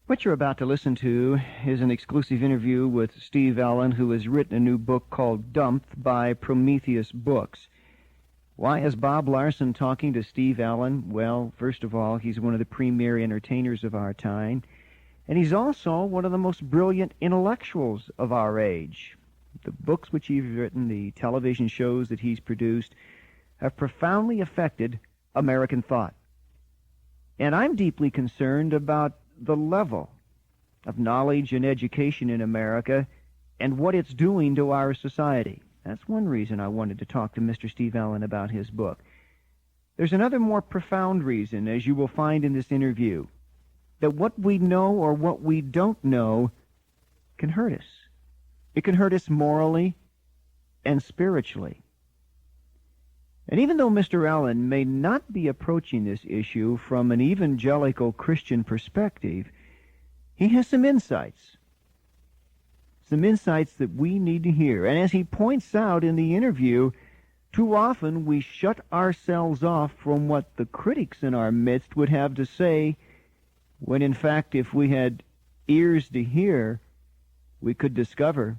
What you're about to listen to is an exclusive interview with Steve Allen, who has written a new book called Dumped by Prometheus Books. Why is Bob Larson talking to Steve Allen? Well, first of all, he's one of the premier entertainers of our time, and he's also one of the most brilliant intellectuals of our age. The books which he's written, the television shows that he's produced, have profoundly affected American thought. And I'm deeply concerned about the level of knowledge and education in America and what it's doing to our society. That's one reason I wanted to talk to Mr. Steve Allen about his book. There's another more profound reason, as you will find in this interview, that what we know or what we don't know can hurt us. It can hurt us morally and spiritually. And even though Mr. Allen may not be approaching this issue from an evangelical Christian perspective, he has some insights that we need to hear. And as he points out in the interview, too often we shut ourselves off from what the critics in our midst would have to say, when in fact, if we had ears to hear, we could discover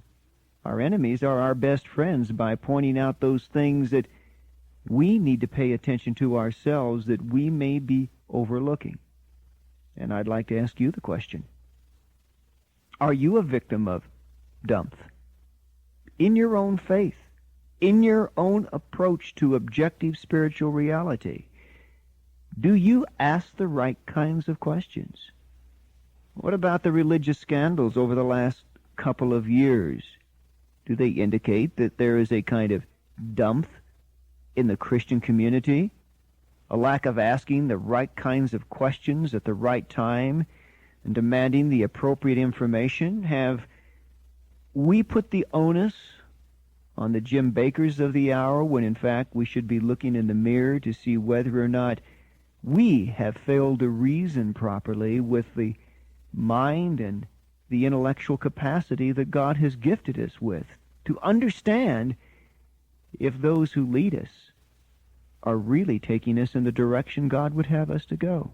our enemies are our best friends by pointing out those things that we need to pay attention to ourselves that we may be overlooking. And I'd like to ask you the question. Are you a victim of dump? In your own faith, in your own approach to objective spiritual reality, do you ask the right kinds of questions? What about the religious scandals over the last couple of years? Do they indicate that there is a kind of dump in the Christian community, a lack of asking the right kinds of questions at the right time and demanding the appropriate information? Have we put the onus on the Jim Bakkers of the hour when in fact we should be looking in the mirror to see whether or not we have failed to reason properly with the mind and the intellectual capacity that God has gifted us with to understand if those who lead us are really taking us in the direction God would have us to go?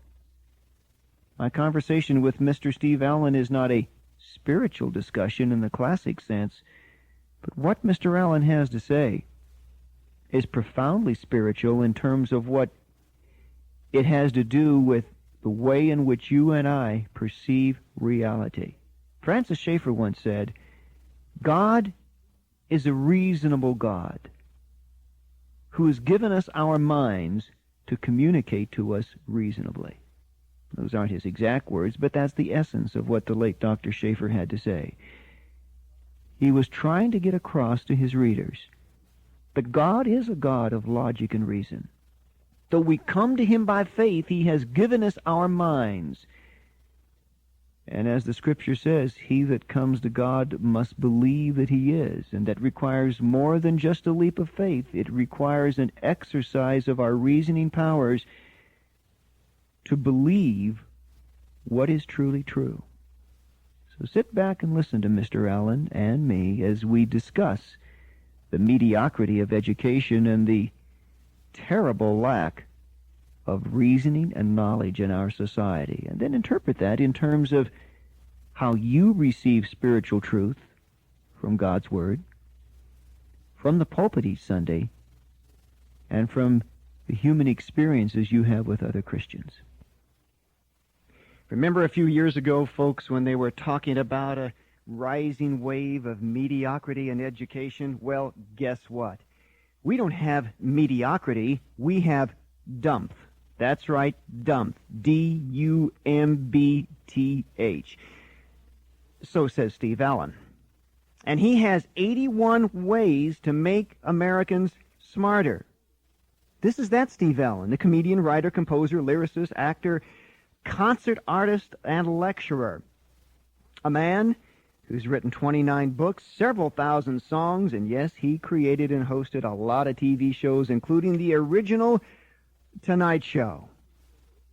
My conversation with Mr. Steve Allen is not a spiritual discussion in the classic sense, but what Mr. Allen has to say is profoundly spiritual in terms of what it has to do with the way in which you and I perceive reality. Francis Schaeffer once said, God is a reasonable God who has given us our minds to communicate to us reasonably. Those aren't his exact words, but that's the essence of what the late Dr. Schaeffer had to say. He was trying to get across to his readers that God is a God of logic and reason. Though we come to him by faith, he has given us our minds. And as the Scripture says, he that comes to God must believe that he is, and that requires more than just a leap of faith. It requires an exercise of our reasoning powers to believe what is truly true. So sit back and listen to Mr. Allen and me as we discuss the mediocrity of education and the terrible lack of reasoning and knowledge in our society, and then interpret that in terms of how you receive spiritual truth from God's Word, from the pulpit each Sunday, and from the human experiences you have with other Christians. Remember a few years ago, folks, when they were talking about a rising wave of mediocrity in education? Well, guess what? We don't have mediocrity, we have dump. That's right, dump. D-U-M-B-T-H. So says Steve Allen. And he has 81 ways to make Americans smarter. This is that Steve Allen, the comedian, writer, composer, lyricist, actor, concert artist, and lecturer. A man who's written 29 books, several thousand songs, and yes, he created and hosted a lot of TV shows, including the original Tonight Show.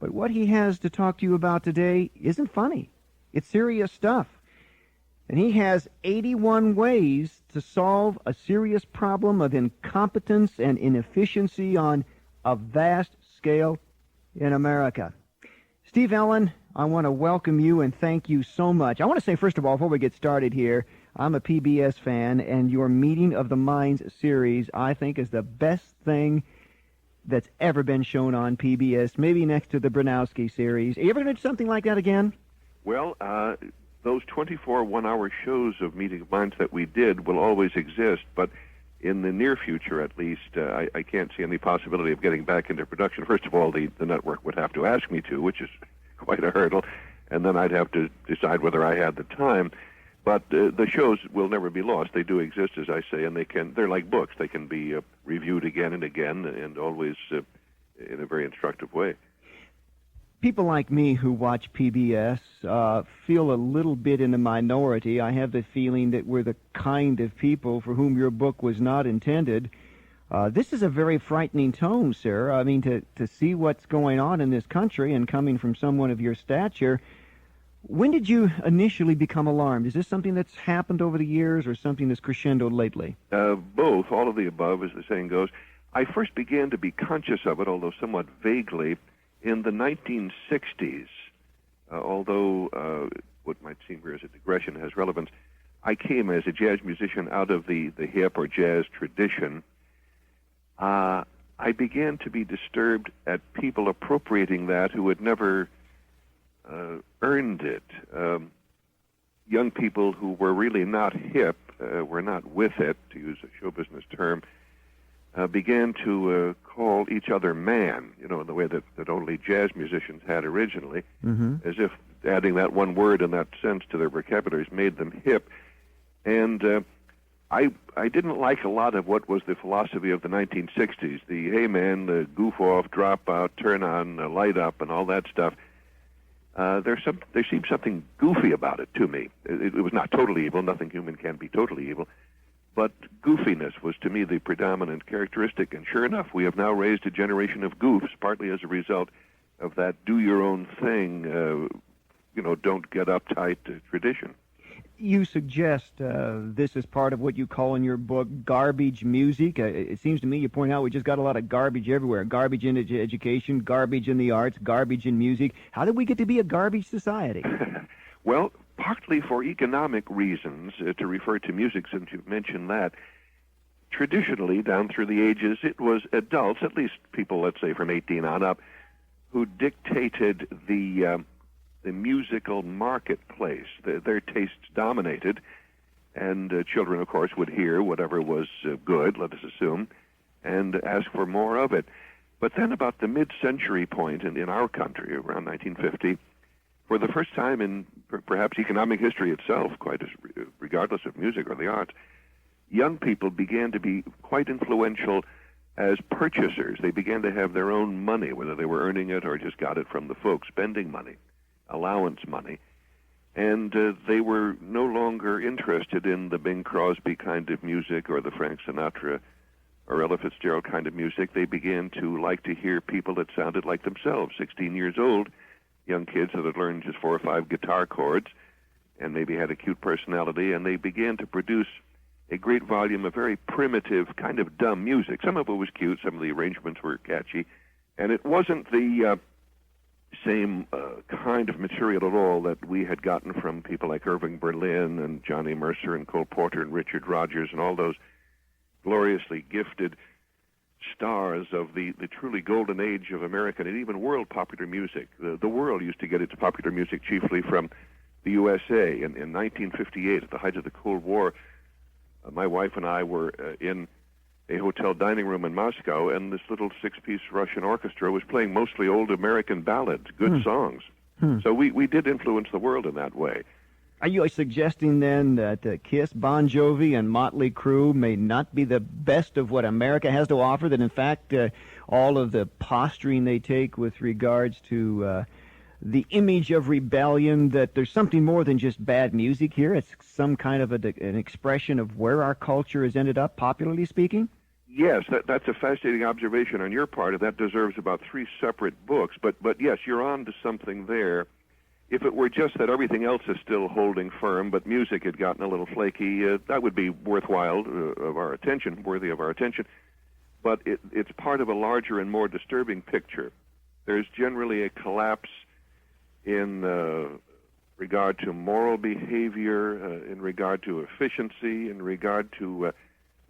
But what he has to talk to you about today isn't funny. It's serious stuff. And he has 81 ways to solve a serious problem of incompetence and inefficiency on a vast scale in America. Steve Allen, I want to welcome you and thank you so much. I want to say, first of all, before we get started here, I'm a PBS fan, and your Meeting of the Minds series, I think, is the best thing that's ever been shown on PBS, maybe next to the Bronowski series. Are you ever going to do something like that again? Well, those 24 one-hour shows of Meeting of Minds that we did will always exist, but in the near future, at least, I can't see any possibility of getting back into production. First of all, the network would have to ask me to, which is quite a hurdle, and then I'd have to decide whether I had the time. But the shows will never be lost. They do exist, as I say, and they're like books. They can be reviewed again and again, and always in a very instructive way. People like me who watch PBS feel a little bit in the minority. I have the feeling that we're the kind of people for whom your book was not intended. This is a very frightening tone, sir. I mean, to see what's going on in this country and coming from someone of your stature. When did you initially become alarmed? Is this something that's happened over the years or something that's crescendoed lately? Both, all of the above, as the saying goes. I first began to be conscious of it, although somewhat vaguely, in the 1960s. Although what might seem here as a digression has relevance, I came as a jazz musician out of the hip or jazz tradition. I began to be disturbed at people appropriating that who had never earned it. Young people who were really not hip, were not with it, to use a show business term, began to call each other man, in the way that only jazz musicians had originally, as if adding that one word in that sense to their vocabularies made them hip. And I didn't like a lot of what was the philosophy of the 1960s, the hey man, the goof off, drop out, turn on, light up, and all that stuff. There seemed something goofy about it to me. It was not totally evil. Nothing human can be totally evil. But goofiness was, to me, the predominant characteristic. And sure enough, we have now raised a generation of goofs, partly as a result of that do-your-own-thing, don't get uptight tradition. You suggest this is part of what you call in your book garbage music. It seems to me you point out we just got a lot of garbage everywhere. Garbage in education, garbage in the arts, garbage in music. How did we get to be a garbage society? Well, partly for economic reasons, to refer to music since you've mentioned that. Traditionally, down through the ages, it was adults, at least people, let's say, from 18 on up, who dictated the musical marketplace. Their tastes dominated, and children, of course, would hear whatever was good, let us assume, and ask for more of it. But then about the mid-century point in our country, around 1950, for the first time in perhaps economic history itself, quite as regardless of music or the arts, young people began to be quite influential as purchasers. They began to have their own money, whether they were earning it or just got it from the folks, spending money, allowance money, and they were no longer interested in the Bing Crosby kind of music or the Frank Sinatra or Ella Fitzgerald kind of music. They began to like to hear people that sounded like themselves, 16 years old, young kids that had learned just 4 or 5 guitar chords and maybe had a cute personality, and they began to produce a great volume of very primitive, kind of dumb music. Some of it was cute, some of the arrangements were catchy, and it wasn't the same kind of material at all that we had gotten from people like Irving Berlin and Johnny Mercer and Cole Porter and Richard Rodgers and all those gloriously gifted stars of the truly golden age of American and even world popular music. The world used to get its popular music chiefly from the USA. In 1958, at the height of the Cold War, my wife and I were in a hotel dining room in Moscow, and this little 6-piece Russian orchestra was playing mostly old American ballads, good songs. So we did influence the world in that way. Are you suggesting then that Kiss, Bon Jovi, and Motley Crue may not be the best of what America has to offer, that in fact all of the posturing they take with regards to the image of rebellion, that there's something more than just bad music here? It's some kind of an expression of where our culture has ended up, popularly speaking? Yes, that's a fascinating observation on your part, and that deserves about 3 separate books. But yes, you're on to something there. If it were just that everything else is still holding firm, but music had gotten a little flaky, that would be worthwhile worthy of our attention. But it's part of a larger and more disturbing picture. There's generally a collapse in regard to moral behavior, in regard to efficiency, in regard to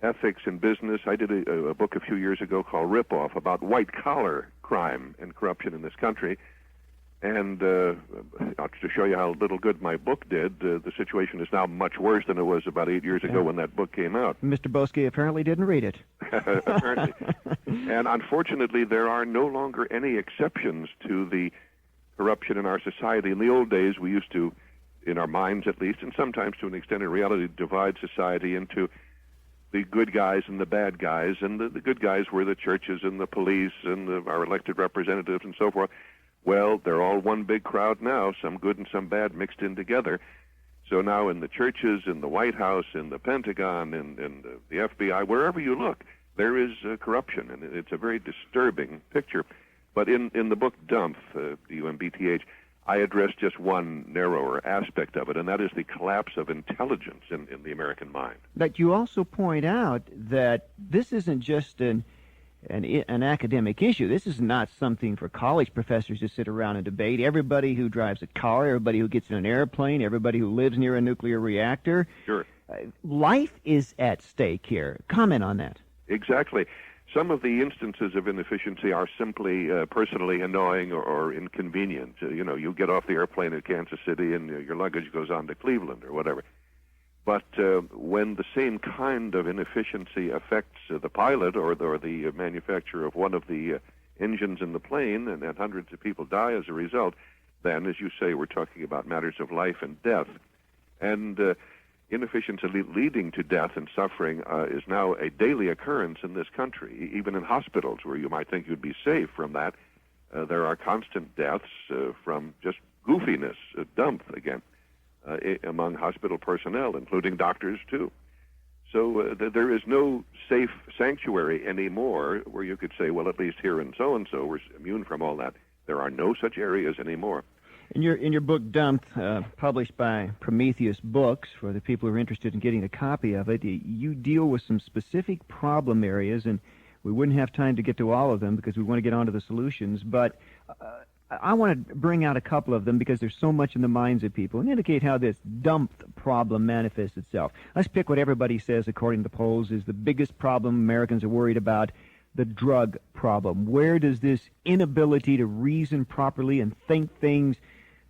ethics in business. I did a book a few years ago called Rip Off about white-collar crime and corruption in this country. And to show you how little good my book did, the situation is now much worse than it was about 8 years ago when that book came out. Mr. Boesky apparently didn't read it. Apparently. And unfortunately, there are no longer any exceptions to the corruption in our society. In the old days, we used to, in our minds at least, and sometimes to an extent in reality, divide society into the good guys and the bad guys. And the good guys were the churches and the police and our elected representatives and so forth. Well, they're all one big crowd now, some good and some bad mixed in together. So now in the churches, in the White House, in the Pentagon, in the FBI, wherever you look, there is corruption, and it's a very disturbing picture. But in the book Dump, D-U-M-B-T-H, I address just one narrower aspect of it, and that is the collapse of intelligence in the American mind. But you also point out that this isn't just an academic issue. This is not something for college professors to sit around and debate. Everybody who drives a car, everybody who gets in an airplane, everybody who lives near a nuclear reactor. Sure. Life is at stake here. Comment on that. Exactly. Some of the instances of inefficiency are simply personally annoying or inconvenient. You get off the airplane at Kansas City and your luggage goes on to Cleveland or whatever. But when the same kind of inefficiency affects the pilot or the manufacturer of one of the engines in the plane, and hundreds of people die as a result, then, as you say, we're talking about matters of life and death. And inefficiency leading to death and suffering is now a daily occurrence in this country. Even in hospitals, where you might think you'd be safe from that, there are constant deaths from just goofiness, dump again. Among hospital personnel, including doctors, too. So there is no safe sanctuary anymore where you could say, well, at least here in so-and-so, we're immune from all that. There are no such areas anymore. In your book, Dumped, published by Prometheus Books, for the people who are interested in getting a copy of it, you deal with some specific problem areas, and we wouldn't have time to get to all of them because we want to get on to the solutions, but I want to bring out a couple of them because there's so much in the minds of people and indicate how this dumped problem manifests itself. Let's pick what everybody says, according to polls, is the biggest problem Americans are worried about, the drug problem. Where does this inability to reason properly and think things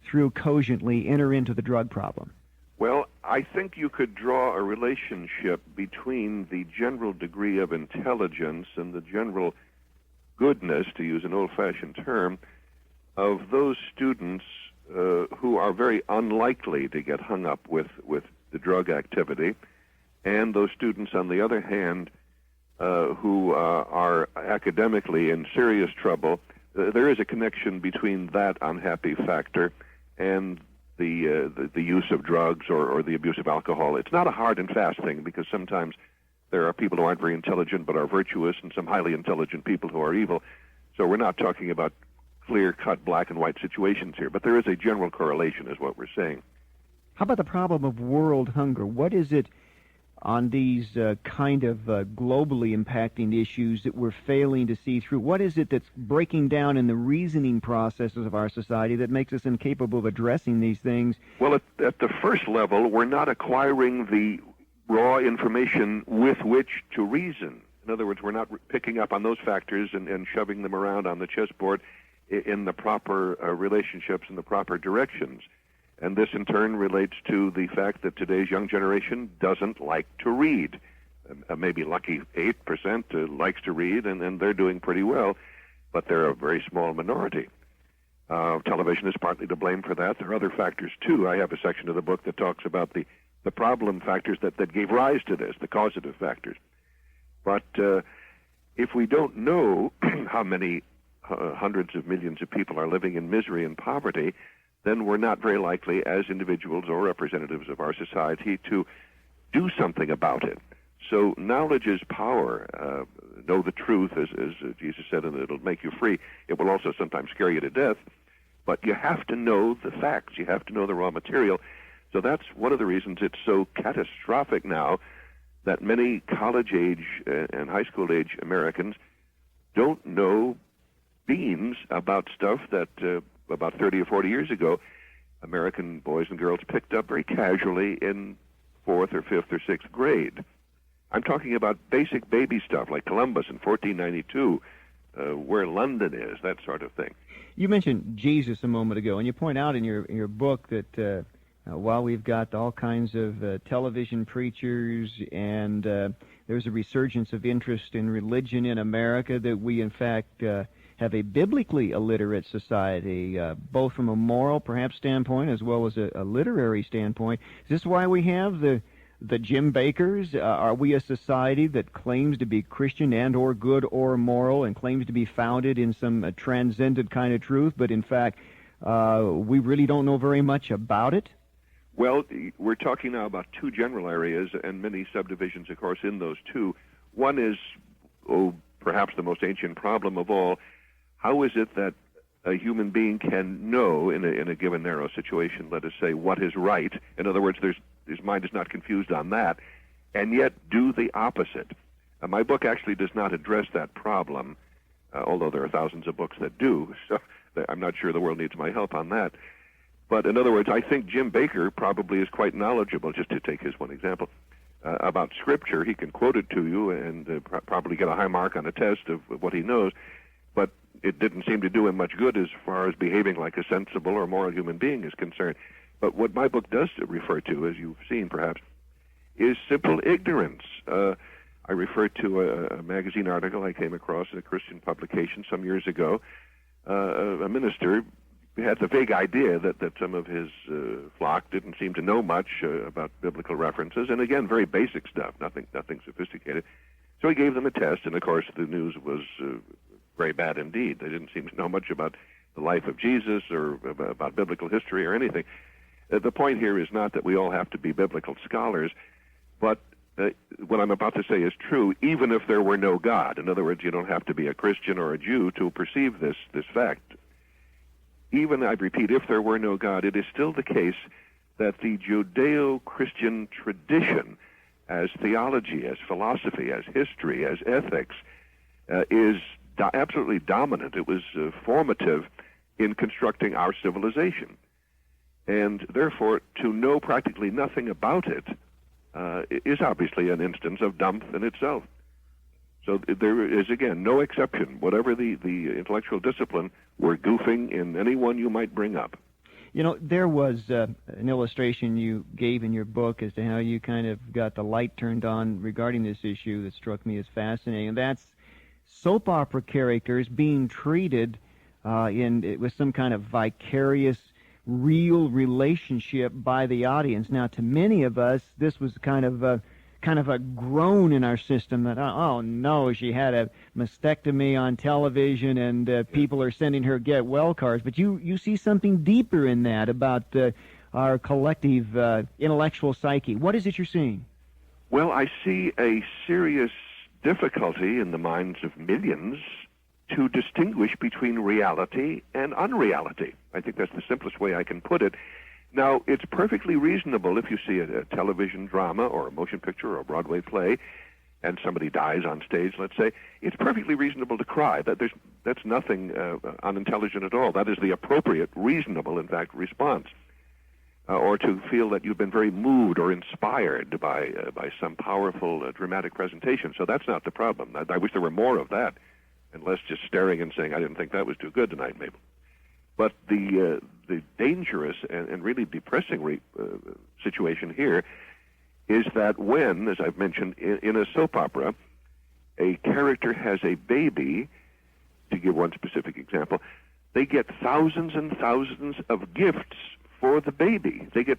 through cogently enter into the drug problem? Well, I think you could draw a relationship between the general degree of intelligence and the general goodness, to use an old-fashioned term, of those students who are very unlikely to get hung up with the drug activity, and those students, on the other hand, who are academically in serious trouble. There is a connection between that unhappy factor and the use of drugs or the abuse of alcohol. It's not a hard and fast thing, because sometimes there are people who aren't very intelligent but are virtuous, and some highly intelligent people who are evil. So we're not talking about clear-cut black and white situations here, but there is a general correlation, is what we're saying. How about the problem of world hunger? What is it on these kind of globally impacting issues that we're failing to see through? What is it that's breaking down in the reasoning processes of our society that makes us incapable of addressing these things? Well, at the first level, we're not acquiring the raw information with which to reason. In other words, we're not picking up on those factors and shoving them around on the chessboard in the proper relationships and the proper directions. And this, in turn, relates to the fact that today's young generation doesn't like to read. Maybe lucky 8% likes to read, and they're doing pretty well, but they're a very small minority. Television is partly to blame for that. There are other factors, too. I have a section of the book that talks about the problem factors that gave rise to this, the causative factors. But if we don't know how many hundreds of millions of people are living in misery and poverty, then we're not very likely as individuals or representatives of our society to do something about it. So knowledge is power. Know the truth, as Jesus said, and it'll make you free. It will also sometimes scare you to death. But you have to know the facts. You have to know the raw material. So that's one of the reasons it's so catastrophic now that many college-age and high school-age Americans don't know beans about stuff that about 30 or 40 years ago, American boys and girls picked up very casually in 4th or 5th or 6th grade. I'm talking about basic baby stuff like Columbus in 1492, where London is, that sort of thing. You mentioned Jesus a moment ago, and you point out in your book that while we've got all kinds of television preachers and there's a resurgence of interest in religion in America, that we, in fact, have a biblically illiterate society, both from a moral, perhaps, standpoint as well as a literary standpoint. Is this why we have the Jim Bakkers? Are we a society that claims to be Christian and or good or moral and claims to be founded in some transcendent kind of truth, but in fact we really don't know very much about it? Well, we're talking now about two general areas and many subdivisions, of course, in those two. One is, perhaps the most ancient problem of all. How is it that a human being can know in a given narrow situation, let us say, what is right? In other words, his mind is not confused on that, and yet do the opposite. My book actually does not address that problem, although there are thousands of books that do, so I'm not sure the world needs my help on that. But in other words, I think Jim Bakker probably is quite knowledgeable, just to take his one example, about Scripture. He can quote it to you and probably get a high mark on a test of what he knows, but it didn't seem to do him much good as far as behaving like a sensible or moral human being is concerned. But what my book does refer to, as you've seen perhaps, is simple ignorance. I refer to a magazine article I came across in a Christian publication some years ago. A minister had the vague idea that some of his flock didn't seem to know much about biblical references, and again, very basic stuff, nothing sophisticated. So he gave them a test, and of course the news was very bad indeed. They didn't seem to know much about the life of Jesus or about biblical history or anything. The point here is not that we all have to be biblical scholars, but what I'm about to say is true, even if there were no God. In other words, you don't have to be a Christian or a Jew to perceive this fact. Even, I repeat, if there were no God, it is still the case that the Judeo-Christian tradition, as theology, as philosophy, as history, as ethics, is absolutely dominant. It was formative in constructing our civilization. And therefore, to know practically nothing about it is obviously an instance of dump in itself. So there is, again, no exception. Whatever the intellectual discipline, we're goofing in any one you might bring up. You know, there was an illustration you gave in your book as to how you kind of got the light turned on regarding this issue that struck me as fascinating, and that's soap opera characters being treated with some kind of vicarious, real relationship by the audience. Now, to many of us, this was kind of a groan in our system that, oh no, she had a mastectomy on television and people are sending her get well cards. But you see something deeper in that about our collective intellectual psyche. What is it you're seeing? Well, I see a serious difficulty in the minds of millions to distinguish between reality and unreality. I think that's the simplest way I can put it. Now, it's perfectly reasonable if you see a television drama or a motion picture or a Broadway play and somebody dies on stage, let's say, it's perfectly reasonable to cry. That's nothing unintelligent at all. That is the appropriate, reasonable, in fact, response. Or to feel that you've been very moved or inspired by some powerful dramatic presentation. So that's not the problem. I wish there were more of that, and less just staring and saying, I didn't think that was too good tonight, Mabel. But the dangerous and really depressing situation here is that when, as I've mentioned, in a soap opera, a character has a baby, to give one specific example, they get thousands and thousands of gifts for the baby. They get,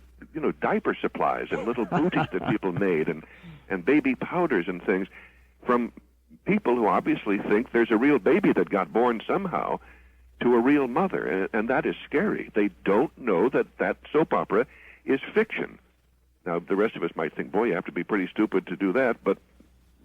diaper supplies and little booties that people made and baby powders and things from people who obviously think there's a real baby that got born somehow to a real mother, and that is scary. They don't know that soap opera is fiction. Now, the rest of us might think, boy, you have to be pretty stupid to do that, but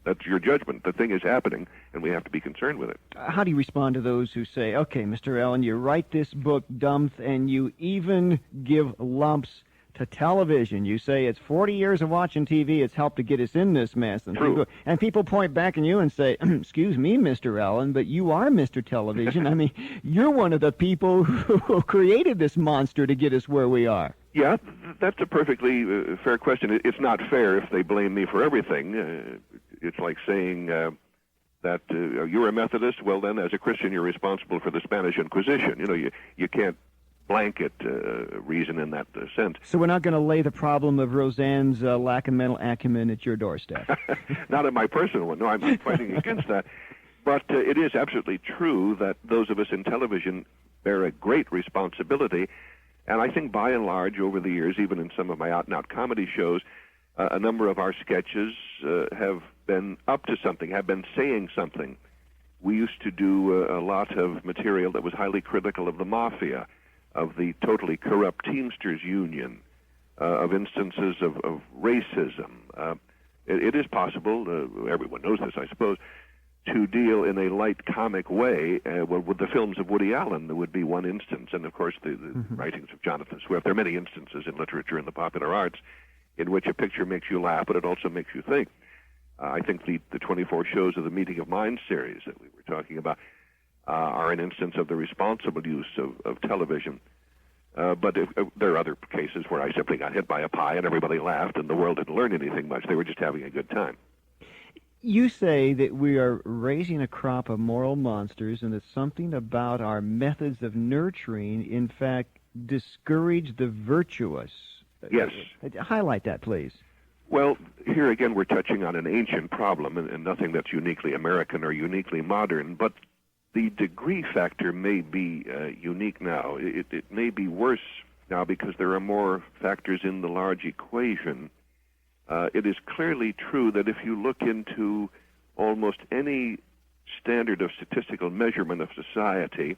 that's your judgment. The thing is happening, and we have to be concerned with it. How do you respond to those who say, okay, Mr. Allen, you write this book, Dumph, and you even give lumps to television. You say it's 40 years of watching TV. It's helped to get us in this mess. And people point back at you and say, excuse me, Mr. Allen, but you are Mr. Television. I mean, you're one of the people who created this monster to get us where we are. Yeah, that's a perfectly fair question. It's not fair if they blame me for everything. It's like saying that you're a Methodist. Well, then, as a Christian, you're responsible for the Spanish Inquisition. You know, you can't blanket reason in that sense. So we're not going to lay the problem of Roseanne's lack of mental acumen at your doorstep. Not at my personal one. No, I'm not fighting against that. But it is absolutely true that those of us in television bear a great responsibility. And I think by and large, over the years, even in some of my out-and-out comedy shows, a number of our sketches have been up to something, have been saying something. We used to do a lot of material that was highly critical of the mafia, of the totally corrupt Teamsters Union, of instances of racism. It is possible, everyone knows this, I suppose, to deal in a light comic way. With the films of Woody Allen, there would be one instance, and of course the writings of Jonathan Swift. There are many instances in literature and the popular arts in which a picture makes you laugh, but it also makes you think. I think the 24 shows of the Meeting of Minds series that we were talking about are an instance of the responsible use of television. But there are other cases where I simply got hit by a pie and everybody laughed and the world didn't learn anything much. They were just having a good time. You say that we are raising a crop of moral monsters and that something about our methods of nurturing, in fact, discourage the virtuous. Yes. Highlight that, please. Well, here again we're touching on an ancient problem and nothing that's uniquely American or uniquely modern, but the degree factor may be unique now. It may be worse now because there are more factors in the large equation. It is clearly true that if you look into almost any standard of statistical measurement of society,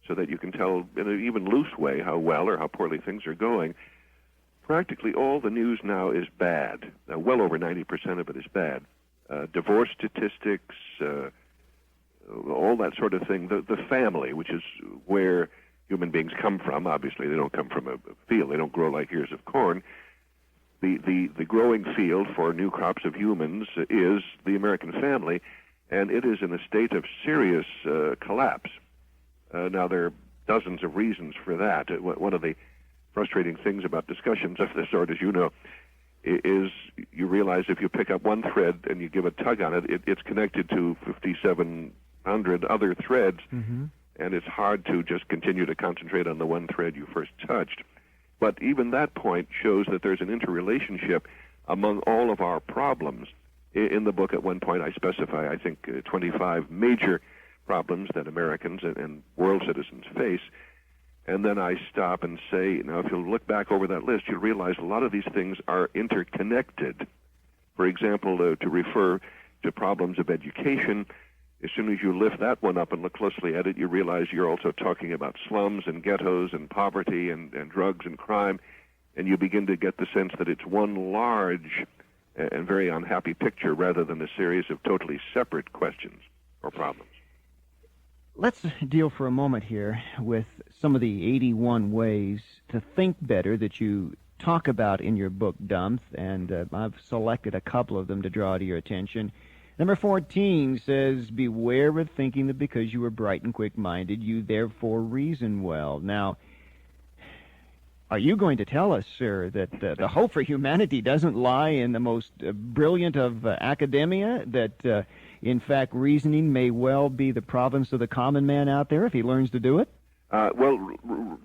so that you can tell in an even loose way how well or how poorly things are going, practically all the news now is bad. Well over 90% of it is bad. Divorce statistics, all that sort of thing. The family, which is where human beings come from. Obviously, they don't come from a field. They don't grow like ears of corn. The growing field for new crops of humans is the American family, and it is in a state of serious collapse. Now, there are dozens of reasons for that. One of the frustrating things about discussions of this sort, as you know, is you realize if you pick up one thread and you give a tug on it, it's connected to 5,700 other threads, and it's hard to just continue to concentrate on the one thread you first touched. But even that point shows that there's an interrelationship among all of our problems. In the book, at one point, I specify, I think, 25 major problems that Americans and world citizens face. And then I stop and say, now, if you'll look back over that list, you'll realize a lot of these things are interconnected. For example, to refer to problems of education, as soon as you lift that one up and look closely at it, you realize you're also talking about slums and ghettos and poverty and drugs and crime, and you begin to get the sense that it's one large and very unhappy picture rather than a series of totally separate questions or problems. Let's deal for a moment here with some of the 81 ways to think better that you talk about in your book, Dump, and I've selected a couple of them to draw to your attention. Number 14 says, beware of thinking that because you are bright and quick-minded, you therefore reason well. Now, are you going to tell us, sir, that the hope for humanity doesn't lie in the most brilliant of academia, that, in fact, reasoning may well be the province of the common man out there if he learns to do it? Well,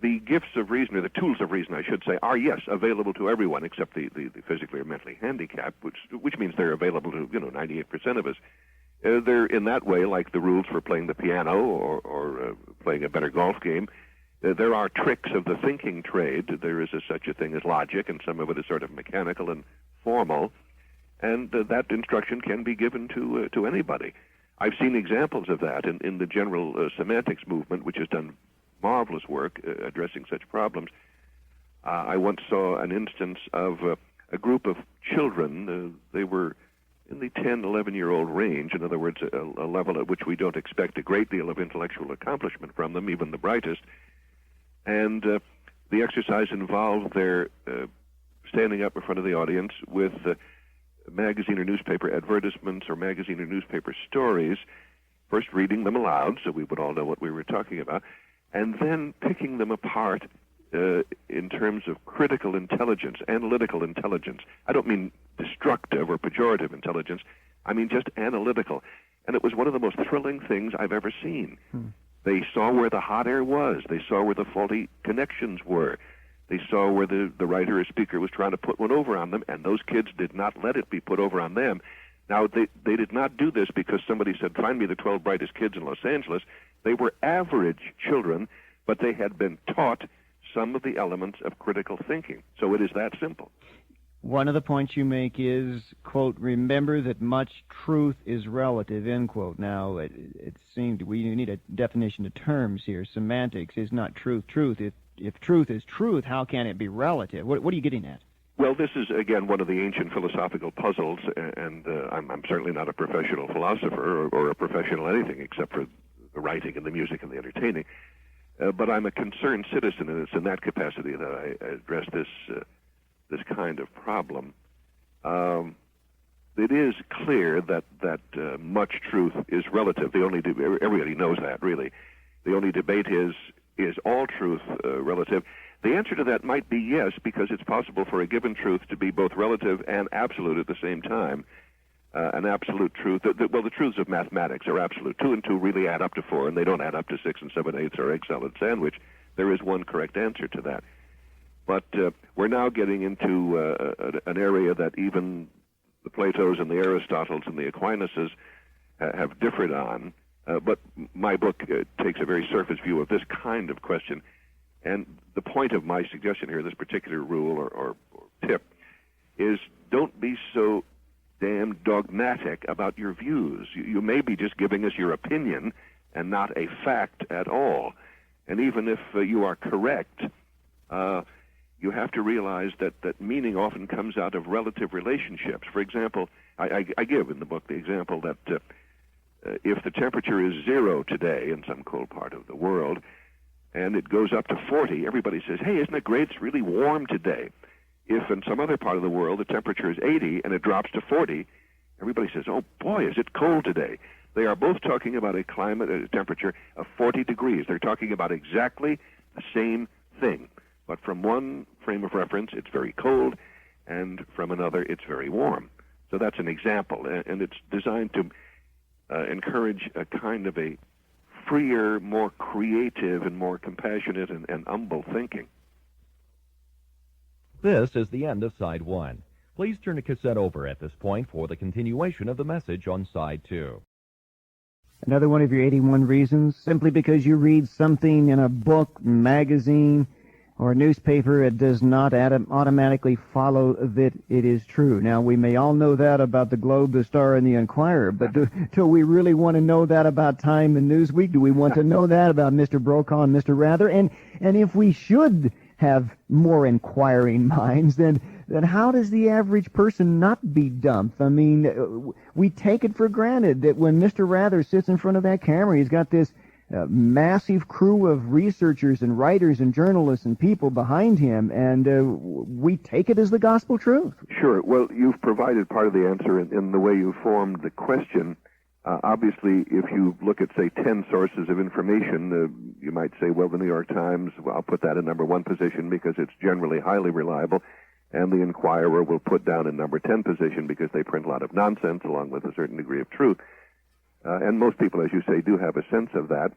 the gifts of reason, or the tools of reason, I should say, are, yes, available to everyone except the physically or mentally handicapped, which means they're available to, 98% of us. They're in that way like the rules for playing the piano or playing a better golf game. There are tricks of the thinking trade. There is such a thing as logic, and some of it is sort of mechanical and formal, and that instruction can be given to anybody. I've seen examples of that in the general semantics movement, which has done marvelous work addressing such problems. I once saw an instance of a group of children. They were in the 10, 11-year-old range, in other words, a level at which we don't expect a great deal of intellectual accomplishment from them, even the brightest. And the exercise involved their standing up in front of the audience with magazine or newspaper advertisements or magazine or newspaper stories, first reading them aloud so we would all know what we were talking about, and then picking them apart in terms of critical intelligence, analytical intelligence. I don't mean destructive or pejorative intelligence. I mean just analytical. And it was one of the most thrilling things I've ever seen. They saw where the hot air was. They saw where the faulty connections were. They saw where the writer or speaker was trying to put one over on them, and those kids did not let it be put over on them. Now, they did not do this because somebody said, find me the 12 brightest kids in Los Angeles. They were average children, but they had been taught some of the elements of critical thinking. So it is that simple. One of the points you make is, quote, remember that much truth is relative, end quote. Now, it seemed we need a definition of terms here. Semantics is not truth. If truth is truth, how can it be relative? What are you getting at? Well, this is, again, one of the ancient philosophical puzzles, and I'm certainly not a professional philosopher or a professional anything except for the writing and the music and the entertaining. But I'm a concerned citizen, and it's in that capacity that I address this kind of problem. It is clear that much truth is relative. Everybody knows that, really. The only debate is all truth relative? The answer to that might be yes, because it's possible for a given truth to be both relative and absolute at the same time. An absolute truth, the truths of mathematics are absolute. 2 and 2 really add up to 4, and they don't add up to 6 and 7/8 or egg salad sandwich. There is one correct answer to that. But we're now getting into an area that even the Platos and the Aristotles and the Aquinas have differed on. But my book takes a very surface view of this kind of question. And the point of my suggestion here, this particular rule or tip, is don't be so damn dogmatic about your views. You may be just giving us your opinion and not a fact at all. And even if you are correct, you have to realize that meaning often comes out of relative relationships. For example, I give in the book the example that if the temperature is 0 today in some cold part of the world, and it goes up to 40, everybody says, hey, isn't it great? It's really warm today. If in some other part of the world the temperature is 80 and it drops to 40, everybody says, oh boy, is it cold today. They are both talking about a temperature of 40 degrees. They're talking about exactly the same thing. But from one frame of reference, it's very cold, and from another, it's very warm. So that's an example, and it's designed to encourage a kind of a freer, more creative, and more compassionate and humble thinking. This is the end of Side 1. Please turn the cassette over at this point for the continuation of the message on Side 2. Another one of your 81 reasons, simply because you read something in a book, magazine, or newspaper, it does not automatically follow that it is true. Now, we may all know that about the Globe, the Star, and the Enquirer, but do we really want to know that about Time and Newsweek? Do we want to know that about Mr. Brokaw and Mr. Rather? And if we should have more inquiring minds, then how does the average person not be dumped? I mean, we take it for granted that when Mr. Rather sits in front of that camera, he's got this massive crew of researchers and writers and journalists and people behind him, and we take it as the gospel truth. Sure. Well, you've provided part of the answer in the way you formed the question. Obviously, if you look at, say, 10 sources of information, you might say, well, the New York Times, well, I'll put that in number 1 position because it's generally highly reliable, and the Enquirer will put down in number 10 position because they print a lot of nonsense along with a certain degree of truth. And most people, as you say, do have a sense of that.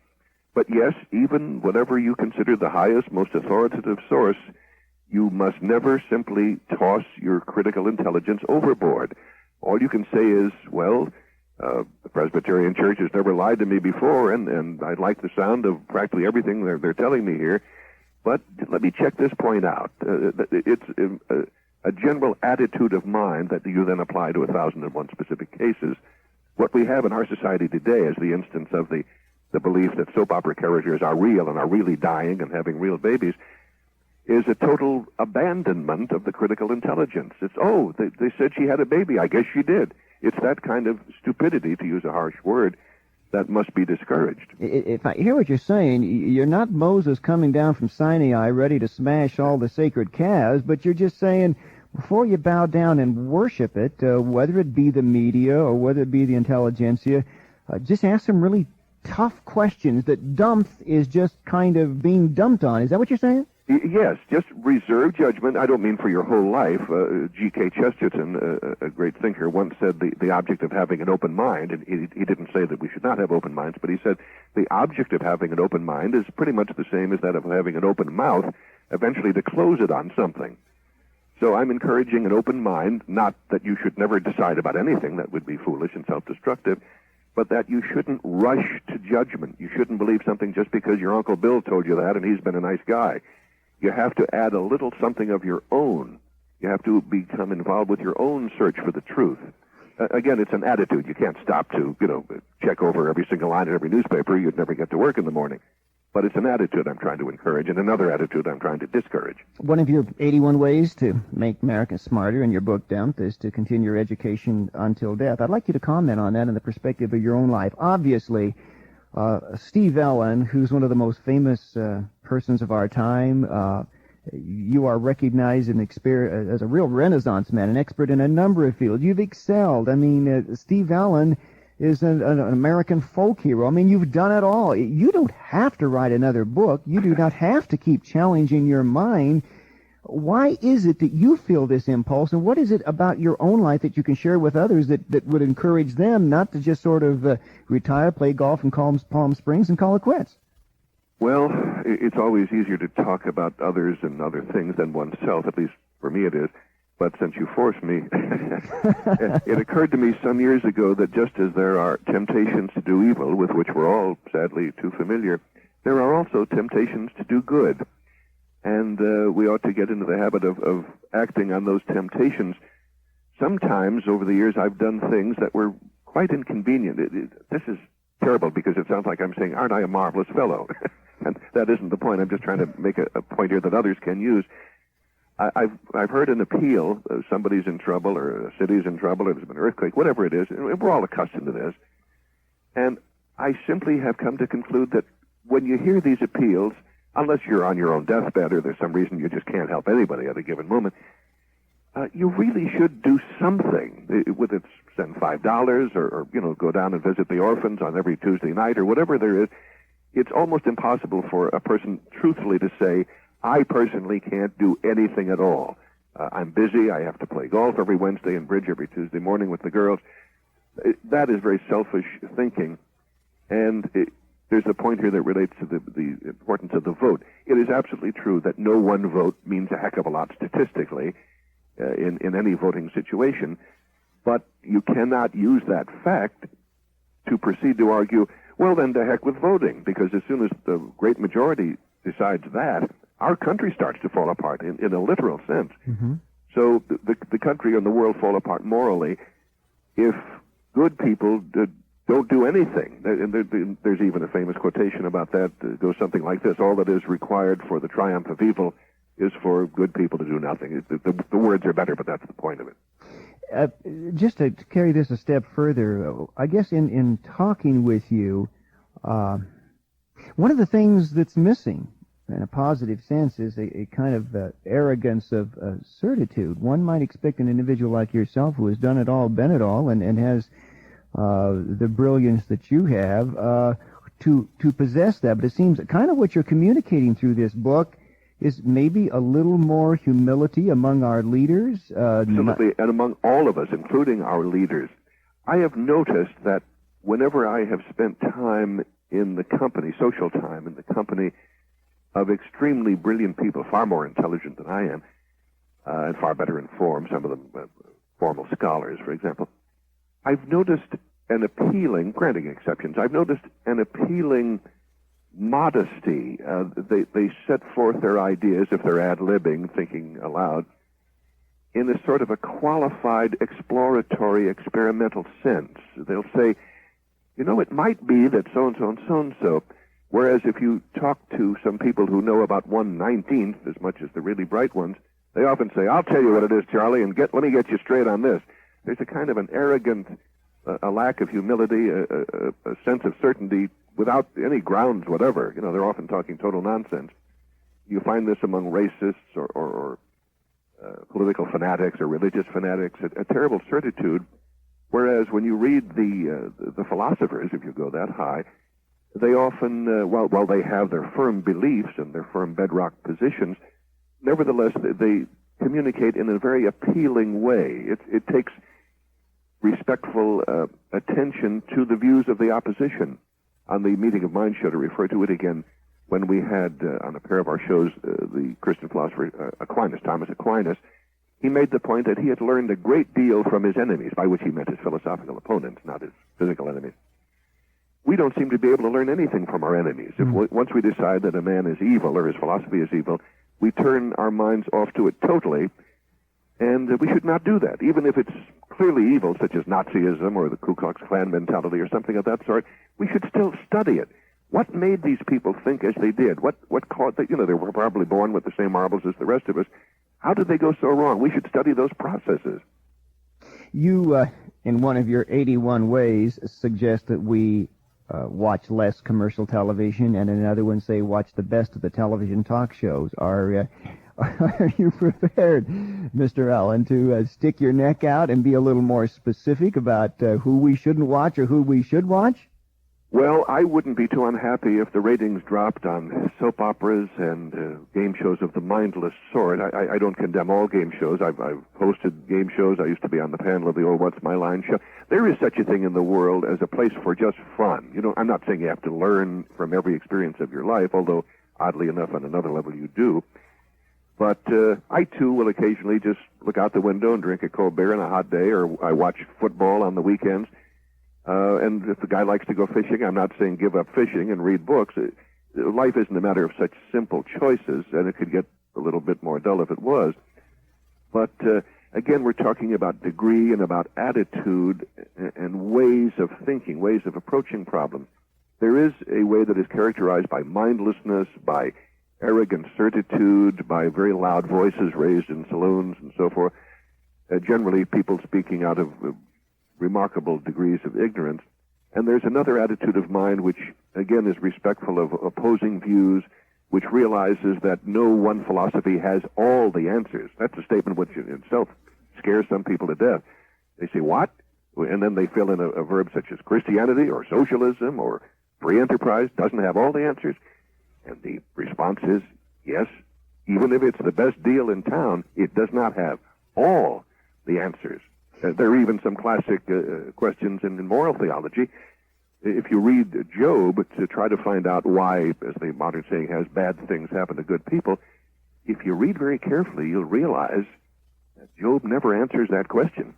But yes, even whatever you consider the highest, most authoritative source, you must never simply toss your critical intelligence overboard. All you can say is, well, the Presbyterian Church has never lied to me before, and I like the sound of practically everything they're telling me here. But let me check this point out. It's a general attitude of mind that you then apply to 1,001 specific cases. What we have in our society today is the instance of the belief that soap opera characters are real and are really dying and having real babies is a total abandonment of the critical intelligence. It's, they said she had a baby. I guess she did. It's that kind of stupidity, to use a harsh word, that must be discouraged. If I hear what you're saying, you're not Moses coming down from Sinai ready to smash all the sacred calves, but you're just saying, before you bow down and worship it, whether it be the media or whether it be the intelligentsia, just ask some really tough questions that dump is just kind of being dumped on. Is that what you're saying? Yes, just reserve judgment. I don't mean for your whole life. G.K. Chesterton, a great thinker, once said the object of having an open mind, and he didn't say that we should not have open minds, but he said the object of having an open mind is pretty much the same as that of having an open mouth, eventually to close it on something. So I'm encouraging an open mind, not that you should never decide about anything, that would be foolish and self-destructive, but that you shouldn't rush to judgment. You shouldn't believe something just because your Uncle Bill told you that and he's been a nice guy. You have to add a little something of your own. You have to become involved with your own search for the truth. Again, it's an attitude. You can't stop to, check over every single line in every newspaper. You'd never get to work in the morning. But it's an attitude I'm trying to encourage, and another attitude I'm trying to discourage. One of your 81 ways to make Americans smarter in your book, Dump, is to continue your education until death. I'd like you to comment on that in the perspective of your own life. Obviously, Steve Ellen, who's one of the most famous persons of our time, you are recognized as a real Renaissance man, an expert in a number of fields. You've excelled. I mean, Steve Ellen is an American folk hero. I mean, you've done it all. You don't have to write another book. You do not have to keep challenging your mind. Why is it that you feel this impulse, and what is it about your own life that you can share with others that would encourage them not to just sort of retire, play golf in Palm Springs, and call it quits? Well, it's always easier to talk about others and other things than oneself, at least for me it is. But since you forced me, it occurred to me some years ago that just as there are temptations to do evil, with which we're all sadly too familiar, there are also temptations to do good. And we ought to get into the habit of acting on those temptations. Sometimes over the years I've done things that were quite inconvenient. This is terrible because it sounds like I'm saying, aren't I a marvelous fellow? And that isn't the point. I'm just trying to make a point here that others can use. I've heard an appeal, somebody's in trouble or a city's in trouble or there's been an earthquake, whatever it is, and we're all accustomed to this. And I simply have come to conclude that when you hear these appeals, unless you're on your own deathbed or there's some reason you just can't help anybody at a given moment, you really should do something, whether it's send $5 or go down and visit the orphans on every Tuesday night or whatever there is. It's almost impossible for a person truthfully to say, I personally can't do anything at all. I'm busy. I have to play golf every Wednesday and bridge every Tuesday morning with the girls. That is very selfish thinking. And there's a point here that relates to the importance of the vote. It is absolutely true that no one vote means a heck of a lot statistically in any voting situation. But you cannot use that fact to proceed to argue, well, then to heck with voting, because as soon as the great majority decides that, our country starts to fall apart in a literal sense. Mm-hmm. So the country and the world fall apart morally if good people don't do anything. And there's even a famous quotation about that. It goes something like this: all that is required for the triumph of evil is for good people to do nothing. The words are better, but that's the point of it. Just to carry this a step further, I guess in talking with you, one of the things that's missing in a positive sense is a kind of arrogance of certitude. One might expect an individual like yourself who has done it all, been it all, and has the brilliance that you have to possess that. But it seems kind of what you're communicating through this book is maybe a little more humility among our leaders. Absolutely, and among all of us, including our leaders. I have noticed that whenever I have spent time in the company, social time in the company of extremely brilliant people, far more intelligent than I am, and far better informed, some of them formal scholars, for example, I've noticed an appealing, granting exceptions, I've noticed an appealing modesty. They set forth their ideas, if they're ad-libbing, thinking aloud, in a sort of a qualified, exploratory, experimental sense. They'll say, it might be that so-and-so and so-and-so, whereas if you talk to some people who know about 1/19th as much as the really bright ones, they often say, I'll tell you what it is, Charlie, and let me get you straight on this. There's a kind of an arrogant, a lack of humility, a sense of certainty without any grounds whatever. They're often talking total nonsense. You find this among racists or political fanatics or religious fanatics, a terrible certitude. Whereas when you read the philosophers, if you go that high, they often, while they have their firm beliefs and their firm bedrock positions, nevertheless they communicate in a very appealing way. It takes respectful attention to the views of the opposition. On the Meeting of Minds show, to refer to it again, when we had on a pair of our shows the Christian philosopher Thomas Aquinas, he made the point that he had learned a great deal from his enemies, by which he meant his philosophical opponents, not his physical enemies. We don't seem to be able to learn anything from our enemies. Once we decide that a man is evil or his philosophy is evil, we turn our minds off to it totally, and we should not do that. Even if it's clearly evil, such as Nazism or the Ku Klux Klan mentality or something of that sort, we should still study it. What made these people think as they did? What caused that? They were probably born with the same marbles as the rest of us. How did they go so wrong? We should study those processes. You, in one of your 81 ways, suggest that we watch less commercial television, and another one say watch the best of the television talk shows. Are you prepared, Mr. Allen, to stick your neck out and be a little more specific about who we shouldn't watch or who we should watch? Well, I wouldn't be too unhappy if the ratings dropped on soap operas and game shows of the mindless sort. I don't condemn all game shows. I've hosted game shows. I used to be on the panel of the old What's My Line show. There is such a thing in the world as a place for just fun. I'm not saying you have to learn from every experience of your life, although oddly enough on another level you do. But I, too, will occasionally just look out the window and drink a cold beer on a hot day, or I watch football on the weekends. And if the guy likes to go fishing, I'm not saying give up fishing and read books. Life isn't a matter of such simple choices, and it could get a little bit more dull if it was. But again, we're talking about degree and about attitude and ways of thinking, ways of approaching problems. There is a way that is characterized by mindlessness, by arrogant certitude, by very loud voices raised in saloons and so forth. Generally, people speaking out of remarkable degrees of ignorance. And there's another attitude of mind which, again, is respectful of opposing views, which realizes that no one philosophy has all the answers. That's a statement which in itself scares some people to death. They say, what? And then they fill in a verb such as Christianity or socialism or free enterprise doesn't have all the answers. And the response is, yes, even if it's the best deal in town, it does not have all the answers. There are even some classic questions in moral theology. If you read Job to try to find out why, as the modern saying has, bad things happen to good people, if you read very carefully, you'll realize that Job never answers that question.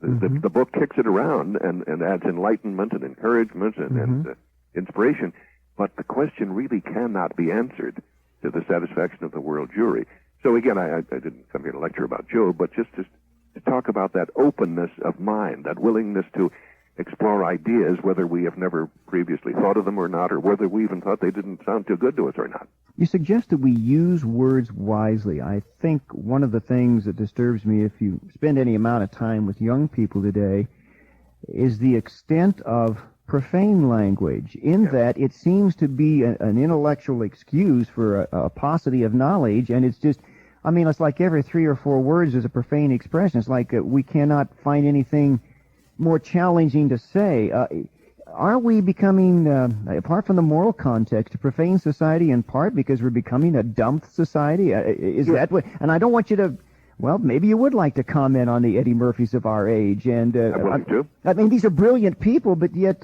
The book kicks it around and adds enlightenment and encouragement and inspiration, but the question really cannot be answered to the satisfaction of the world jury. So again, I didn't come here to lecture about Job, but just to talk about that openness of mind, that willingness to explore ideas, whether we have never previously thought of them or not, or whether we even thought they didn't sound too good to us or not. You suggest that we use words wisely. I think one of the things that disturbs me, if you spend any amount of time with young people today, is the extent of profane language, in that it seems to be an intellectual excuse for a paucity of knowledge, and it's just, it's like every 3 or 4 words is a profane expression. It's like we cannot find anything more challenging to say. Are we becoming, apart from the moral context, a profane society in part because we're becoming a dumb society? Is that what? And I don't want you to, maybe you would like to comment on the Eddie Murphys of our age. And I'm willing to. These are brilliant people, but yet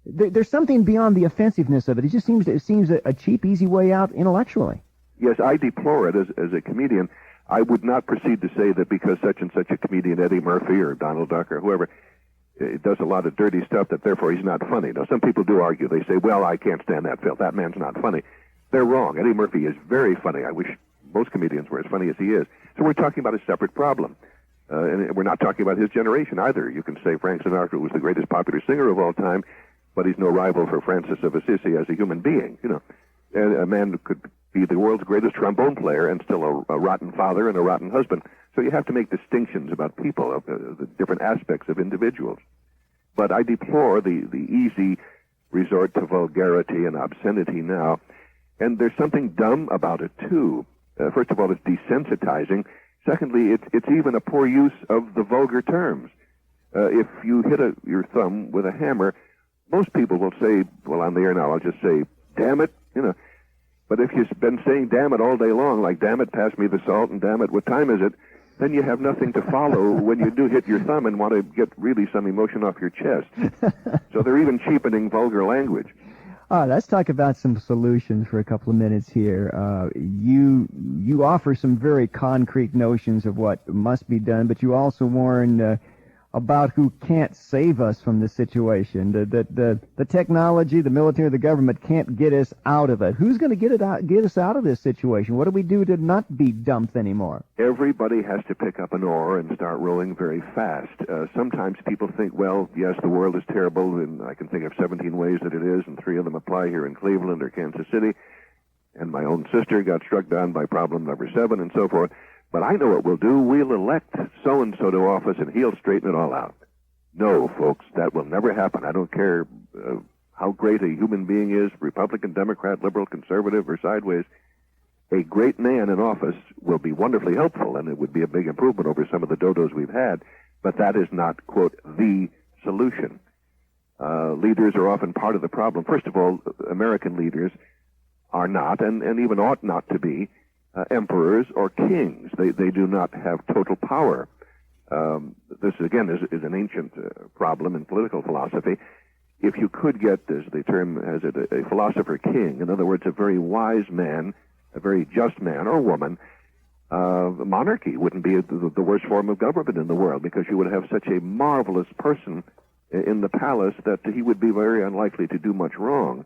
there's something beyond the offensiveness of it. It just seems a cheap, easy way out intellectually. Yes, I deplore it as a comedian. I would not proceed to say that because such and such a comedian, Eddie Murphy or Donald Duck or whoever, does a lot of dirty stuff, that therefore he's not funny. Now, some people do argue. They say, well, I can't stand that filth. That man's not funny. They're wrong. Eddie Murphy is very funny. I wish most comedians were as funny as he is. So we're talking about a separate problem. And we're not talking about his generation either. You can say Frank Sinatra was the greatest popular singer of all time, but he's no rival for Francis of Assisi as a human being. And a man could be the world's greatest trombone player and still a rotten father and a rotten husband. So you have to make distinctions about people, of the different aspects of individuals. But I deplore the easy resort to vulgarity and obscenity now. And there's something dumb about it, too. First of all, it's desensitizing. Secondly, it's even a poor use of the vulgar terms. If you hit your thumb with a hammer, most people will say, well, on the air now, I'll just say, damn it, you know. But if you've been saying damn it all day long, like damn it, pass me the salt, and damn it, what time is it, then you have nothing to follow when you do hit your thumb and want to get really some emotion off your chest. So they're even cheapening vulgar language. Let's talk about some solutions for a couple of minutes here. You offer some very concrete notions of what must be done, but you also warn about who can't save us from this situation. The technology, the military, the government can't get us out of it. Who's going to get us out of this situation? What do we do to not be dumped anymore? Everybody has to pick up an oar and start rowing very fast. Sometimes people think, well, yes, the world is terrible, and I can think of 17 ways that it is, and 3 of them apply here in Cleveland or Kansas City, and my own sister got struck down by problem number 7 and so forth. But I know what we'll do. We'll elect so-and-so to office, and he'll straighten it all out. No, folks, that will never happen. I don't care how great a human being is, Republican, Democrat, liberal, conservative, or sideways. A great man in office will be wonderfully helpful, and it would be a big improvement over some of the dodos we've had, but that is not, quote, the solution. Leaders are often part of the problem. First of all, American leaders are not, and even ought not to be, emperors or kings. They do not have total power. This, again, is an ancient problem in political philosophy. If you could get, as the term has it, a philosopher king, in other words, a very wise man, a very just man or woman, monarchy wouldn't be the worst form of government in the world, because you would have such a marvelous person in the palace that he would be very unlikely to do much wrong.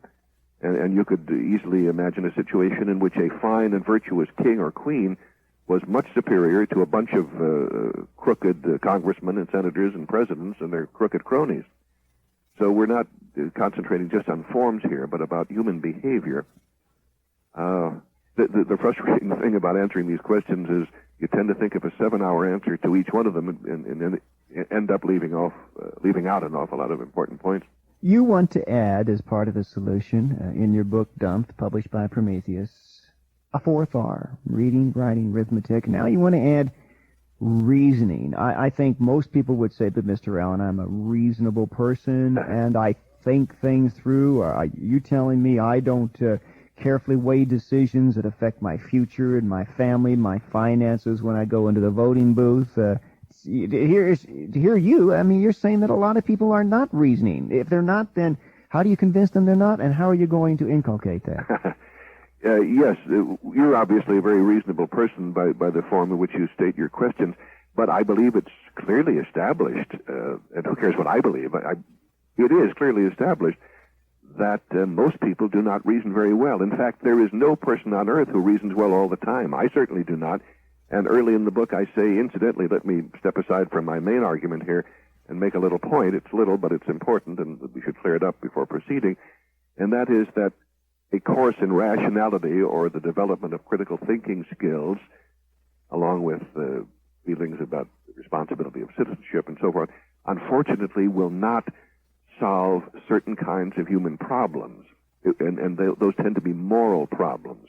And you could easily imagine a situation in which a fine and virtuous king or queen was much superior to a bunch of crooked congressmen and senators and presidents and their crooked cronies. So we're not concentrating just on forms here, but about human behavior. The frustrating thing about answering these questions is you tend to think of a 7-hour answer to each one of them and end up leaving out an awful lot of important points. You want to add, as part of the solution, in your book, Dumped, published by Prometheus, a 4th R, reading, writing, arithmetic. Now you want to add reasoning. I think most people would say that, Mr. Allen, I'm a reasonable person, and I think things through. Are you telling me I don't carefully weigh decisions that affect my future and my family, my finances when I go into the voting booth? To hear you, I mean, you're saying that a lot of people are not reasoning. If they're not, then how do you convince them they're not, and how are you going to inculcate that? Yes, you're obviously a very reasonable person by the form in which you state your questions, but I believe it's clearly established, and who cares what I believe, it is clearly established that most people do not reason very well. In fact, there is no person on earth who reasons well all the time. I certainly do not. And early in the book I say, incidentally, let me step aside from my main argument here and make a little point. It's little, but it's important, and we should clear it up before proceeding. And that is that a course in rationality or the development of critical thinking skills, along with feelings about the responsibility of citizenship and so forth, unfortunately will not solve certain kinds of human problems. And those tend to be moral problems,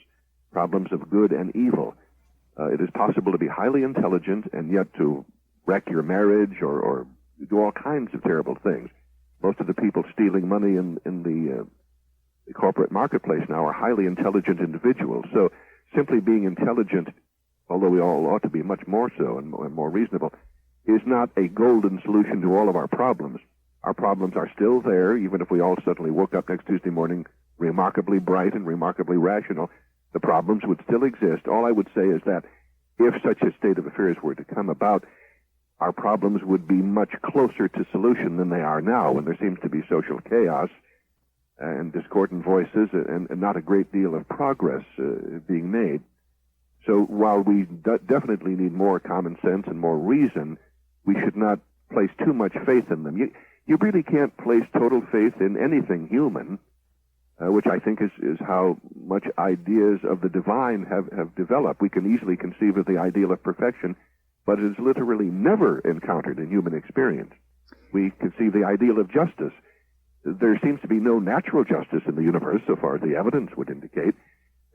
problems of good and evil. It is possible to be highly intelligent and yet to wreck your marriage or do all kinds of terrible things. Most of the people stealing money in the corporate marketplace now are highly intelligent individuals. So simply being intelligent, although we all ought to be much more so and more reasonable, is not a golden solution to all of our problems. Our problems are still there, even if we all suddenly woke up next Tuesday morning remarkably bright and remarkably rational. The problems would still exist. All I would say is that if such a state of affairs were to come about, our problems would be much closer to solution than they are now, when there seems to be social chaos and discordant voices and not a great deal of progress being made. So while we definitely need more common sense and more reason, we should not place too much faith in them. You really can't place total faith in anything human, which I think is how much ideas of the divine have developed. We can easily conceive of the ideal of perfection, but it is literally never encountered in human experience. We conceive the ideal of justice. There seems to be no natural justice in the universe, so far as the evidence would indicate,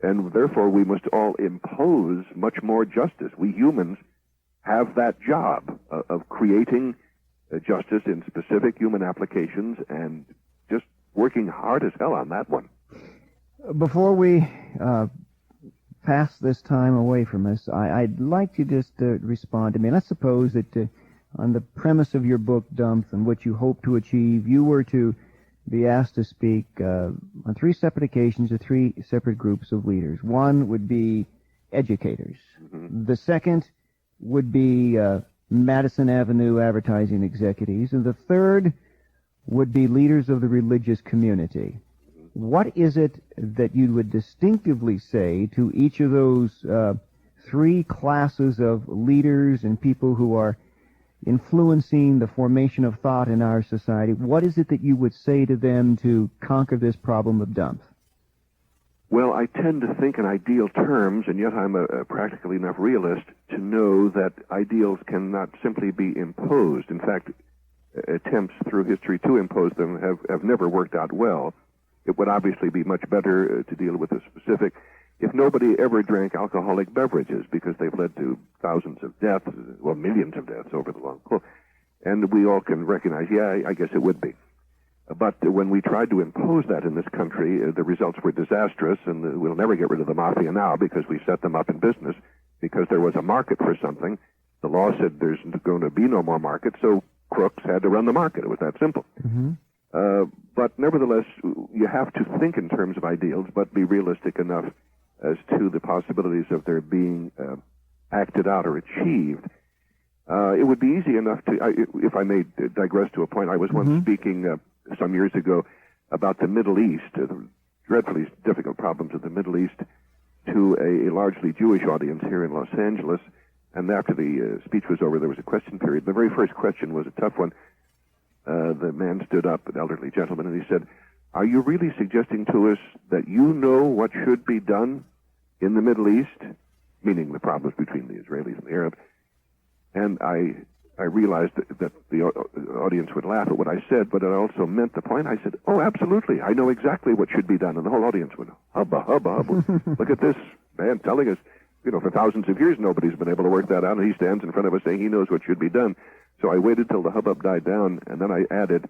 and therefore we must all impose much more justice. We humans have that job of creating justice in specific human applications and just working hard as hell on that one. Before we pass this time away from us, I'd like you just to respond to me. Let's suppose that on the premise of your book, Dumps, and what you hope to achieve, you were to be asked to speak on 3 separate occasions to 3 separate groups of leaders. One would be educators. Mm-hmm. The second would be Madison Avenue advertising executives. And the third would be leaders of the religious community. What is it that you would distinctively say to each of those 3 classes of leaders and people who are influencing the formation of thought in our society? What is it that you would say to them to conquer this problem of dumps? Well, I tend to think in ideal terms, and yet I'm a practically enough realist to know that ideals cannot simply be imposed. In fact, attempts through history to impose them have never worked out well. It would obviously be much better to deal with the specific if nobody ever drank alcoholic beverages, because they've led to thousands of deaths, well, millions of deaths over the long course. And we all can recognize, yeah, I guess it would be. But when we tried to impose that in this country, the results were disastrous, and we'll never get rid of the mafia now because we set them up in business, because there was a market for something. The law said there's going to be no more market, so crooks had to run the market. It was that simple. Mm-hmm. But nevertheless, you have to think in terms of ideals, but be realistic enough as to the possibilities of their being acted out or achieved. It would be easy enough to, if I may digress to a point, I was once speaking some years ago about the Middle East, the dreadfully difficult problems of the Middle East, to a largely Jewish audience here in Los Angeles. And after the speech was over, there was a question period. The very first question was a tough one. The man stood up, an elderly gentleman, and he said, "Are you really suggesting to us that you know what should be done in the Middle East?" Meaning the problems between the Israelis and the Arabs. And I realized that the audience would laugh at what I said, but it also meant the point. I said, "Oh, absolutely. I know exactly what should be done." And the whole audience went, hubba, hubba, hubba. Look at this man telling us, for thousands of years nobody's been able to work that out, and he stands in front of us saying he knows what should be done. So I waited till the hubbub died down, and then I added,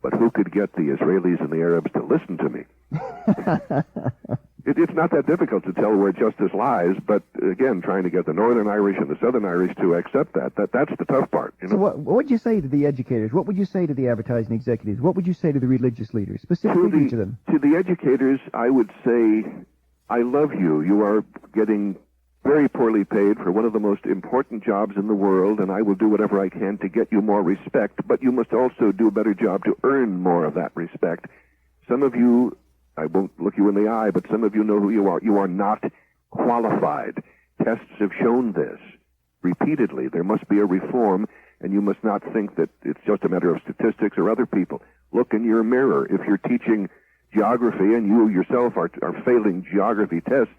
but who could get the Israelis and the Arabs to listen to me? It's not that difficult to tell where justice lies, but again, trying to get the Northern Irish and the Southern Irish to accept that's the tough part. So what would you say to the educators? What would you say to the advertising executives? What would you say to the religious leaders, specifically to each of them? To the educators, I would say, I love you. You are getting very poorly paid for one of the most important jobs in the world, and I will do whatever I can to get you more respect, but you must also do a better job to earn more of that respect. Some of you, I won't look you in the eye, but some of you know who you are. You are not qualified. Tests have shown this repeatedly. There must be a reform, and you must not think that it's just a matter of statistics or other people. Look in your mirror. If you're teaching geography and you yourself are failing geography tests,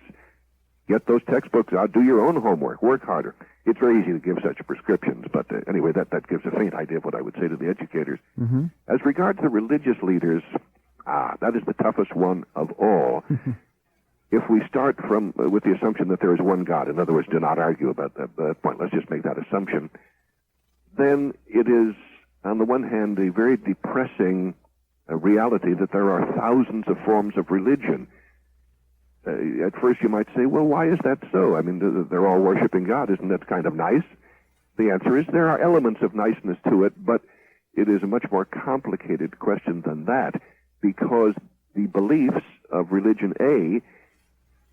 get those textbooks out, do your own homework, work harder. It's very easy to give such prescriptions, but anyway, that gives a faint idea of what I would say to the educators. Mm-hmm. As regards the religious leaders, that is the toughest one of all. If we start with the assumption that there is one God, in other words, do not argue about that point, let's just make that assumption, then it is, on the one hand, a very depressing reality that there are thousands of forms of religion. At first you might say, well, why is that so? I mean, they're all worshiping God. Isn't that kind of nice? The answer is there are elements of niceness to it, but it is a much more complicated question than that, because the beliefs of religion A,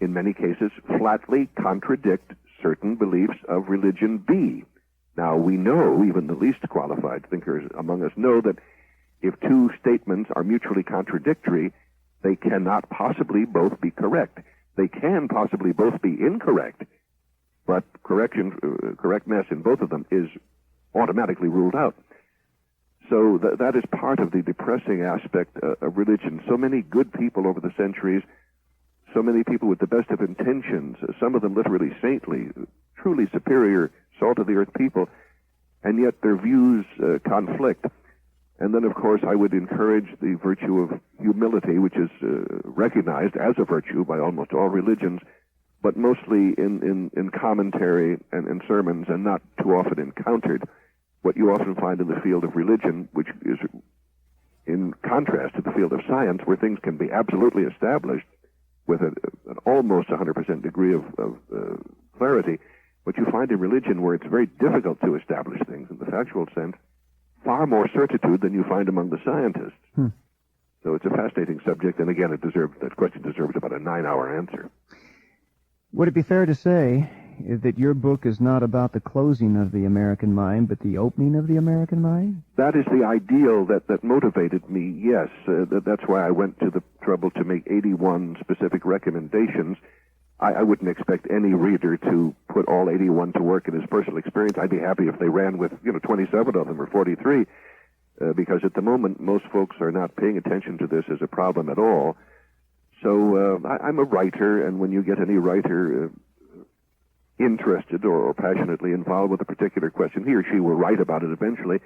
in many cases, flatly contradict certain beliefs of religion B. Now, we know, even the least qualified thinkers among us know that if two statements are mutually contradictory, they cannot possibly both be correct. They can possibly both be incorrect, but correctness in both of them is automatically ruled out. So that is part of the depressing aspect of religion. So many good people over the centuries, so many people with the best of intentions, some of them literally saintly, truly superior, salt-of-the-earth people, and yet their views conflict. And then, of course, I would encourage the virtue of humility, which is recognized as a virtue by almost all religions, but mostly in commentary and sermons, and not too often encountered. What you often find in the field of religion, which is in contrast to the field of science, where things can be absolutely established with an almost 100% degree of clarity, what you find in religion, where it's very difficult to establish things in the factual sense, far more certitude than you find among the scientists. So it's a fascinating subject, and again, that question deserves about a 9-hour answer. Would it be fair to say that your book is not about the closing of the American mind, but the opening of the American mind? That is the ideal that motivated me, yes. That's why I went to the trouble to make 81 specific recommendations. I wouldn't expect any reader to put all 81 to work in his personal experience. I'd be happy if they ran with 27 of them or 43, because at the moment most folks are not paying attention to this as a problem at all. So I'm a writer, and when you get any writer interested or passionately involved with a particular question, he or she will write about it eventually,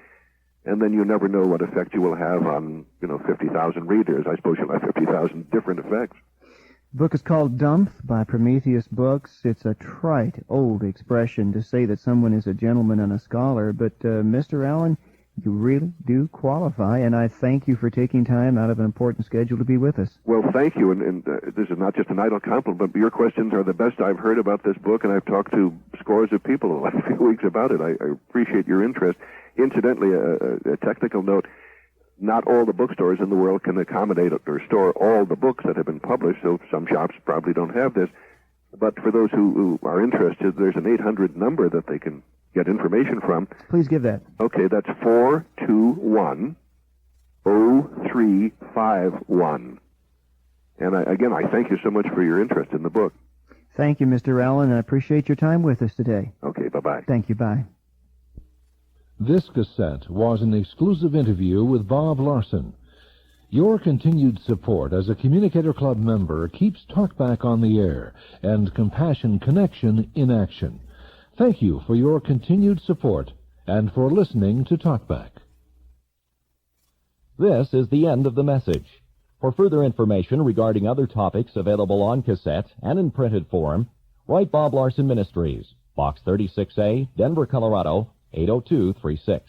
and then you never know what effect you will have on 50,000 readers. I suppose you'll have 50,000 different effects. The book is called Dumph by Prometheus Books. It's a trite, old expression to say that someone is a gentleman and a scholar, but Mr. Allen, you really do qualify, and I thank you for taking time out of an important schedule to be with us. Well, thank you, and this is not just an idle compliment, but your questions are the best I've heard about this book, and I've talked to scores of people the last few weeks about it. I appreciate your interest. Incidentally, a technical note, not all the bookstores in the world can accommodate or store all the books that have been published, so some shops probably don't have this. But for those who are interested, there's an 800 number that they can get information from. Please give that. Okay, that's 421-0351. And I thank you so much for your interest in the book. Thank you, Mr. Allen. I appreciate your time with us today. Okay, bye-bye. Thank you, bye. This cassette was an exclusive interview with Bob Larson. Your continued support as a Communicator Club member keeps Talkback on the air and Compassion Connection in action. Thank you for your continued support and for listening to Talkback. This is the end of the message. For further information regarding other topics available on cassette and in printed form, write Bob Larson Ministries, Box 36A, Denver, Colorado, 80236.